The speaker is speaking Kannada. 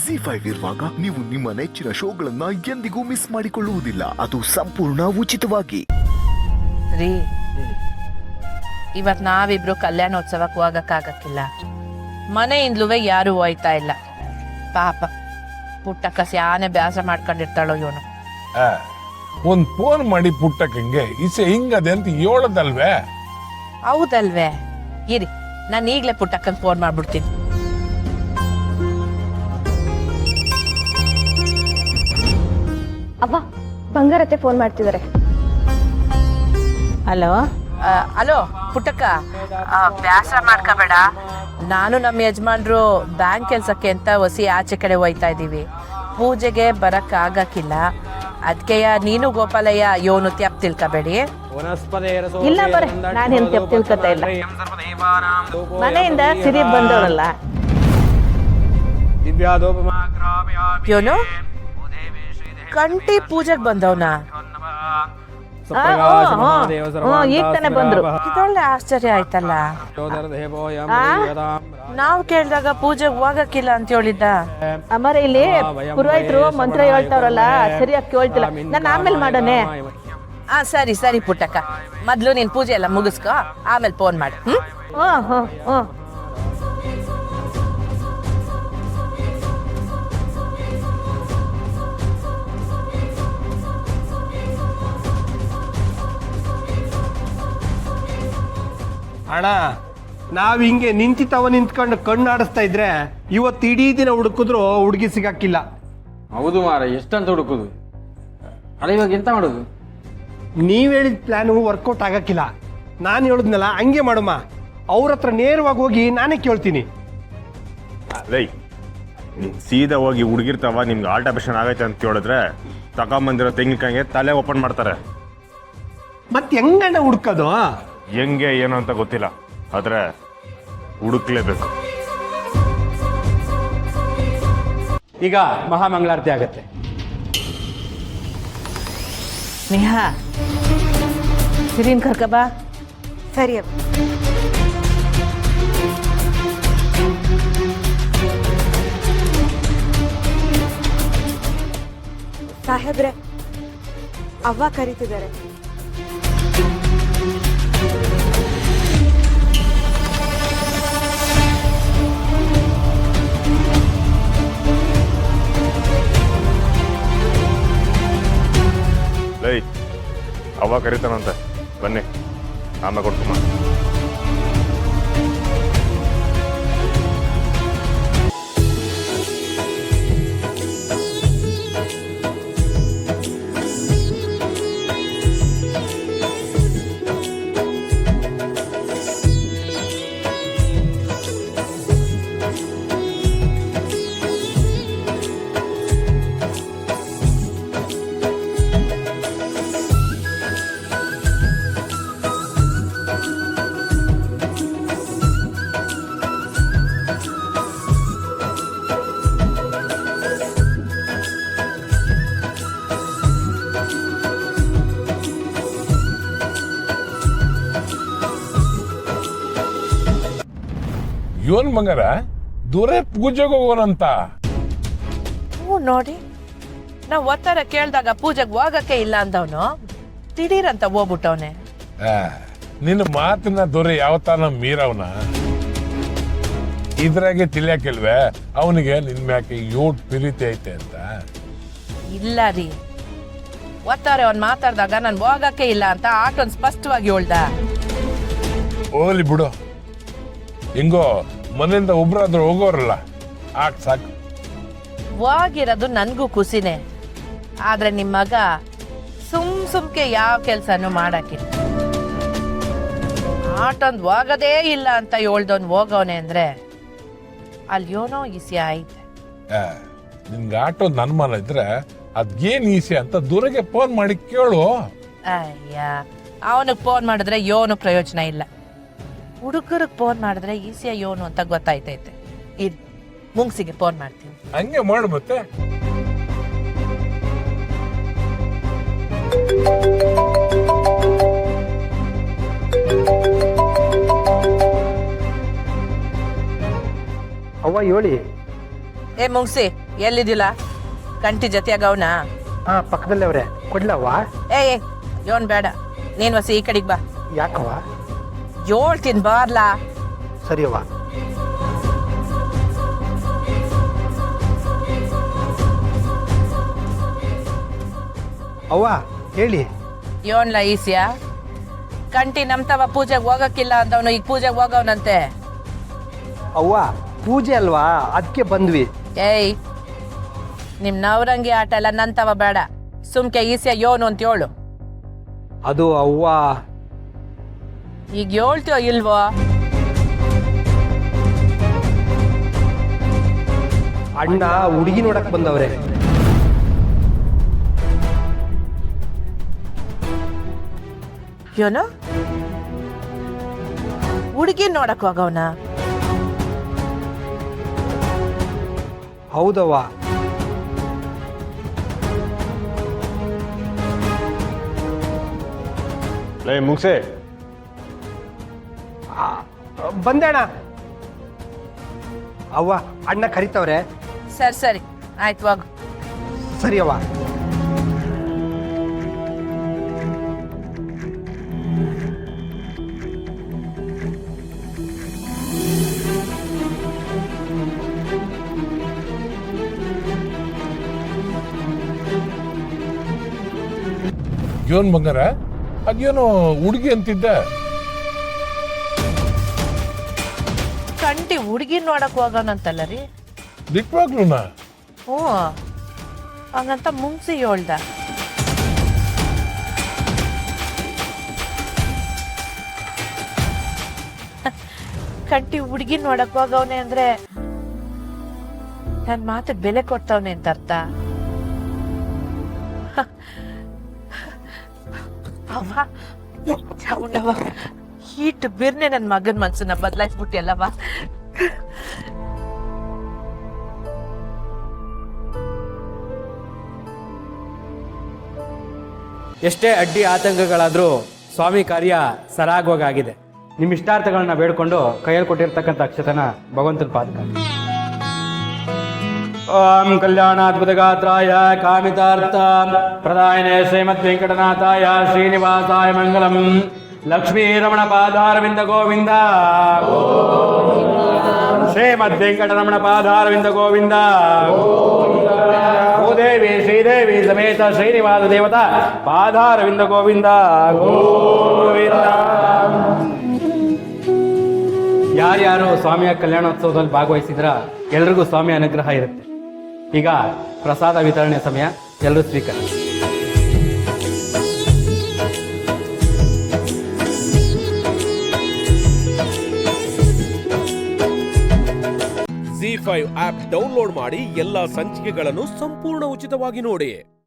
ZEE5 ಇರುವಾಗ ನೀವು ನಿಮ್ಮ ನೆಚ್ಚಿನ ಶೋಗಳನ್ನ ಎಂದಿಗೂ ಮಿಸ್ ಮಾಡಿಕೊಳ್ಳುವುದಿಲ್ಲ. ಅದು ಸಂಪೂರ್ಣ ಉಚಿತವಾಗಿ. ರೀ, ಇವತ್ ನಾವಿಬ್ರು ಕಲ್ಯಾಣೋತ್ಸವಕ್ಕೆ ಹೋಗಕ್ಕಾಗಕ್ಕಿಲ್ಲ. ಮನೆಯಿಂದಲೂ ಯಾರು ಹೋಯ್ತಾ ಇಲ್ಲ. ಪಾಪ ಪುಟ್ಟಕ್ಕ ಸ್ಯಾನೆ ಬ್ಯಾಸ ಮಾಡ್ಕೊಂಡಿರ್ತಾಳೋ ಇವನು. ಒಂದ್ ಫೋನ್ ಮಾಡಿ ಪುಟ್ಟಕ್ಕಂಗೆ ಇಸೆ ಹಿಂಗದೆ ಅಂತ ಹೇಳದಲ್ವೇ? ಹೌದಲ್ವೇ? ಇರಿ, ನಾನು ಈಗ್ಲೇ ಪುಟ್ಟಕ್ಕಂಗೆ ಫೋನ್ ಮಾಡ್ಬಿಡ್ತೀನಿ. ಅವ್ವ, ಬಂಗಾರತ್ತೆ ಫೋನ್ ಮಾಡ್ತಿದ್ದಾರೆ. ಹಲೋ ಹಲೋ ಪುಟ್ಟಕ್ಕ, ಬ್ಯಾಸರ ಮಾಡ್ಕೋಬೇಡ. ನಾನು ನಮ್ಮ ಯಜಮಾನ್ರು ಬ್ಯಾಂಕ್ ಕೆಲ್ಸಕ್ಕೆ ಅಂತ ಹೊಸಿ ಆಚೆ ಕಡೆ ಹೋಯ್ತಾ ಇದ್ದೀವಿ. ಪೂಜೆಗೆ ಬರಕ್ ಆಗಕ್ಕಿಲ್ಲ. ಅದಕ್ಕೆ ನೀನು ಗೋಪಾಲಯ್ಯ ಯೋನು ತ್ಯಾಪ್ ತಿಳ್ಕೊಬೇಡಿ. ಇಲ್ಲ ಬರ್ರಿ, ನಾನೇನು ತೆಪ್ ತಿಳ್ಕೊತಾ ಇಲ್ಲ. ಮನೆಯಿಂದ ಸಿರಿ ಬಂದವಳಲ್ಲ. ಯೋನು ಕಂಟಿ ಪೂಜೆಗೆ ಬಂದವನಾ? ಈಗ ತಾನೆ ಬಂದ್ರು. ಇದೊಳ್ಳೆ ಆಶ್ಚರ್ಯ ಆಯ್ತಲ್ಲ. ನಾವು ಕೇಳಿದಾಗ ಪೂಜೆಗೆ ಹೋಗಕ್ಕಿಲ್ಲ ಅಂತ ಹೇಳಿದ್ದ. ಅಮರ ಇಲ್ಲಿ ಪುರೋಹಿತರು ಮಂತ್ರ ಹೇಳ್ತಾವ್ರಲ್ಲ, ಸರಿಯಾಗಿ ಕೇಳ್ತಿಲ್ಲ. ನಾನು ಆಮೇಲೆ ಮಾಡೋಣ. ಸರಿ ಸರಿ ಪುಟ್ಟಕ್ಕ, ಮೊದ್ಲು ನೀನ್ ಪೂಜೆ ಎಲ್ಲ ಮುಗಿಸ್ಕೊ, ಆಮೇಲೆ ಫೋನ್ ಮಾಡು. ಅಣ್ಣ, ನಾವ್ ಹಿಂಗೆ ನಿಂತ್ಕೊಂಡು ಕಣ್ಣು ಆಡಿಸ್ತಾ ಇದ್ರೆ ಇವತ್ತು ಇಡೀ ದಿನ ಹುಡುಕಿದ್ರು ಹುಡುಗಿ ಸಿಗಕ್ಕಿಲ್ಲ. ಹೌದು ಮಾರ, ಎಷ್ಟಂತ ಹುಡುಕುದು? ಅಲ್ಲ, ಇವಾಗ ಎಂತ ಮಾಡೋದು? ನೀವ್ ಹೇಳಿದ ಪ್ಲಾನು ವರ್ಕೌಟ್ ಆಗಕ್ಕಿಲ್ಲ. ನಾನು ಹೇಳಿದ್ನಲ್ಲ ಹಂಗೆ ಮಾಡಮ್ಮ. ಅವ್ರ ಹತ್ರ ನೇರವಾಗಿ ಹೋಗಿ ನಾನೇ ಕೇಳ್ತೀನಿ. ಲೈ, ಸೀದಾ ಹೋಗಿ ಹುಡುಗಿರ್ತಾವ ನಿಮ್ಗೆ ಆಲ್ಟ್ ಆಪರೇಷನ್ ಆಗೈತೆ ಅಂತ ಕೇಳಿದ್ರೆ ತಗೊಂಬಂದಿರೋ ತೆಂಗಿನಕಾಯಿಗೆ ತಲೆ ಓಪನ್ ಮಾಡ್ತಾರೆ. ಮತ್ತೆ ಹೆಂಗಣ್ಣ ಹುಡ್ಕೋದು? ಹೆಂಗೆ ಏನು ಅಂತ ಗೊತ್ತಿಲ್ಲ, ಆದ್ರೆ ಹುಡುಕ್ಲೇಬೇಕು. ಈಗ ಮಹಾಮಂಗಳಾರತಿ ಆಗತ್ತೆ. ನೇಹಾ, ಸಿರಿನ್ ಕರ್ಕಬಾ. ಸರಿ ಅಮ್ಮ. ಸಾಹೇಬ್ರೆ, ಅವ್ವ ಕರೀತಿದ್ದಾರೆ. ಲೈ, ಅವ ಕರೀತಾನಂತೆ, ಬನ್ನಿ ಆಮೇಲೆ ಕೊಡ್ತಮ್ಮ. ಇವನ್ ಬಂಗಾರ ದೂರ ಪೂಜೆಗೆ ಹೋಗೋಣಂತ. ನೋಡಿ, ನಾವ್ ಒತ್ತರ ಕೇಳ್ದಾಗ ಪೂಜೆಗೆ ಹೋಗಕ್ಕೆ ಇಲ್ಲ ಅಂದವನು ದಿಢೀರಂತ ಹೋಗ್ಬಿಟ್ಟವನೆ. ನಿನ್ನ ಮಾತಿನ ದೊರೆ ಯಾವತ್ತಾನ ಮೀರವನ? ಇದ್ರಾಗೆ ತಿಳಿಯಾಕಿಲ್ವೇ ಅವನಿಗೆ ನಿನ್ ಮ್ಯಾಕೆ ಯೋಟ್ ಪ್ರೀತಿ ಐತೆ ಅಂತ? ಇಲ್ಲ ರೀ, ಒತ್ತಾರೆ ಅವ್ನ್ ಮಾತಾಡ್ದಾಗ ನಾನು ಹೋಗಕ್ಕೆ ಇಲ್ಲ ಅಂತ ಆಟೋನ್ ಸ್ಪಷ್ಟವಾಗಿ ಹೇಳ್ದ. ಹೋಗ್ಲಿ ಬಿಡು, ಹಿಂಗೋ ಮನೆಯಿಂದ ಒಬ್ರಾದ್ರೂ ಹೋಗೋರಲ್ಲ, ಆಕ್ ಸಾಕು. ಹೋಗಿರೋದು ನನ್ಗೂ ಖುಷಿನೇ. ಆದ್ರೆ ನಿಮ್ ಮಗ ಸುಮ್ಕೆ ಯಾವ ಕೆಲ್ಸನೂ ಮಾಡಾಕಿಲ್ಲ. ಆಟೊಂದ್ ಹೋಗದೇ ಇಲ್ಲ ಅಂತ ಹೇಳ್ದವನ್ ಹೋಗವನೆ ಅಂದ್ರೆ ಅಲ್ಲಿ ಏನೋ ಈಸಿ ಆಯ್ತೆ. ನಿನ್ಗೆ ಆಟೋ ನನ್ ಮನ ಇದ್ರೆ ಅದ್ಗೇನ್ ಈಸಿ ಅಂತ ದೂರಗೆ ಫೋನ್ ಮಾಡಿ ಕೇಳು. ಅಯ್ಯ, ಅವನಿಗೆ ಫೋನ್ ಮಾಡಿದ್ರೆ ಯೋನು ಪ್ರಯೋಜನ ಇಲ್ಲ. ಹುಡುಗರಿಗೆ ಫೋನ್ ಮಾಡಿದ್ರೆ ಈಸಿಯ ಯೋನು ಅಂತ ಗೊತ್ತಾಯ್ತೈತೆ. ಇದು ಮುಂಗ್ಸಿಗೆ ಫೋನ್ ಮಾಡ್ತೀನಿ. ಹಂಗೆ ಮಾಡು ಮತ್ತೆ. ಅವ್ವ ಹೇಳಿ. ಏ ಮುಂಗ್ಸಿ, ಎಲ್ಲಿದ್ದಿಲ್ಲ ಕಂಟಿ ಜೊತೆಯಾಗವನ? ಹಾ ಪಕ್ಕದಲ್ಲೇ ಅವ್ರೆ, ಕೊಡ್ಲವ್ವ? ಏಯ್ ಯೋನ್ ಬೇಡ, ನೀನ್ ವಸಿ ಈ ಕಡೆಗೆ ಬಾ. ಯಾಕವ್ವ? ಹೇಳ್ತೀನಿ ಬಾರ್ಲಾ. ಸರಿ ಅವ್ವ. ಅವ್ವ ಹೇಳಿ. ಯೋನ್ಲ ಈಸ್ಯಾ ಕಂಟಿ ನಮ್ತವ ಪೂಜೆಗೆ ಹೋಗಕ್ಕಿಲ್ಲ ಅಂದವನು ಈಗ ಪೂಜೆಗೆ ಹೋಗವನಂತೆ. ಅವ್ವ ಪೂಜೆ ಅಲ್ವಾ, ಅದಕ್ಕೆ ಬಂದ್ವಿ. ಏಯ್ ನಿಮ್ ನವರಂಗಿ ಆಟ ಎಲ್ಲ ನಂತವ ಬೇಡ, ಸುಮ್ಕೆ ಈಸ್ಯ ಯೋನು ಅಂತ ಹೇಳು. ಅದು ಅವ್ವ, ಈಗ ಹೇಳ್ತೀಯೋ ಇಲ್ವೋ? ಅಣ್ಣ ಹುಡುಗಿ ನೋಡಕ್ ಬಂದವ್ರೆ. ಯೋನು ಹುಡುಗಿ ನೋಡಕ್ ಹೋಗವನ? ಹೌದವ್ವ. ಲೇ ಮುಗ್ಸೆ. ಬಂದೆ ಅಣ್ಣ. ಅವ್ವ ಅಣ್ಣ ಕರಿತವ್ರೆ. ಸರಿ ಸರಿ ಆಯ್ತು ಹೋಗು. ಸರಿ ಅವ್ವ. ಯೋನ್ ಬಂಗಾರ, ಅದೇನೋ ಹುಡುಗಿ ಅಂತಿದ್ದ. ಕಂಟಿ ಹುಡುಗಿ ನೋಡಕ್ ಹೋಗೋಣಂತಲ್ಲ ರೀ? ನಿಜವಾಗ್ಲೂನಾ? ಹ್ಞೂ ಹಂಗಂತ ಮುಂಗ್ಸಿ ಹೇಳ್ದ. ಕಂಟಿ ಹುಡುಗಿ ನೋಡಕ್ ಹೋಗವನೆ ಅಂದ್ರೆ ನನ್ ಮಾತಿಗೆ ಬೆಲೆ ಕೊಡ್ತಾವನೆ ಅಂತ ಅರ್ಥ. ಅವ್ವ ಚಾವುಂಡವ್ವ, ಹೀಟ್ ಬಿರ್ನೆ ನನ್ನ ಮಗನ ಮನ್ಸನ್ನ ಬದಲಾಯಿಸ್ಬಿಟ್ಟಿಯಲ್ಲವ. ಎಷ್ಟೇ ಅಡ್ಡಿ ಆತಂಕಗಳಾದರೂ ಸ್ವಾಮಿ ಕಾರ್ಯ ಸರಾಗವಾಗಿದೆ. ನಿಮ್ಮ ಇಷ್ಟಾರ್ಥಗಳನ್ನ ಬೇಡ್ಕೊಂಡು ಕೈಯಲ್ಲಿ ಕೊಟ್ಟಿರ್ತಕ್ಕಂಥ ಅಕ್ಷತನ ಭಗವಂತನ ಪಾದಕ. ಓಂ ಕಲ್ಯಾಣಾದ್ಭುತಗಾತ್ರಾಯ ಕಾಮಿತಾರ್ಥ ಪ್ರದಾಯನೆ ಶ್ರೀಮದ್ ವೆಂಕಟನಾಥಾಯ ಶ್ರೀನಿವಾಸಾಯ ಮಂಗಲಂ. ಲಕ್ಷ್ಮೀ ರಮಣ ಪಾದಾರವಿಂದ ಗೋವಿಂದ. ಶ್ರೀಮದ್ ವೆಂಕಟರಮಣ ಪಾದಾರವಿಂದ ಗೋವಿಂದ. ಭೂದೇವಿ ಶ್ರೀದೇವಿ ಸಮೇತ ಶ್ರೀನಿವಾಸ ದೇವತಾ ಪಾದಾರವಿಂದ ಗೋವಿಂದ ಗೋವಿಂದ. ಯಾರ್ಯಾರು ಸ್ವಾಮಿಯ ಕಲ್ಯಾಣೋತ್ಸವದಲ್ಲಿ ಭಾಗವಹಿಸಿದ್ರ ಎಲ್ರಿಗೂ ಸ್ವಾಮಿ ಅನುಗ್ರಹ ಇರುತ್ತೆ. ಈಗ ಪ್ರಸಾದ ವಿತರಣೆ ಸಮಯ, ಎಲ್ಲರೂ ಸ್ವೀಕರಿಸಿ. ZEE5 ಆಪ್ ಡೌನ್ಲೋಡ್ ಮಾಡಿ ಎಲ್ಲಾ ಸಂಚಿಕೆಗಳನ್ನು ಸಂಪೂರ್ಣ ಉಚಿತವಾಗಿ ನೋಡಿ.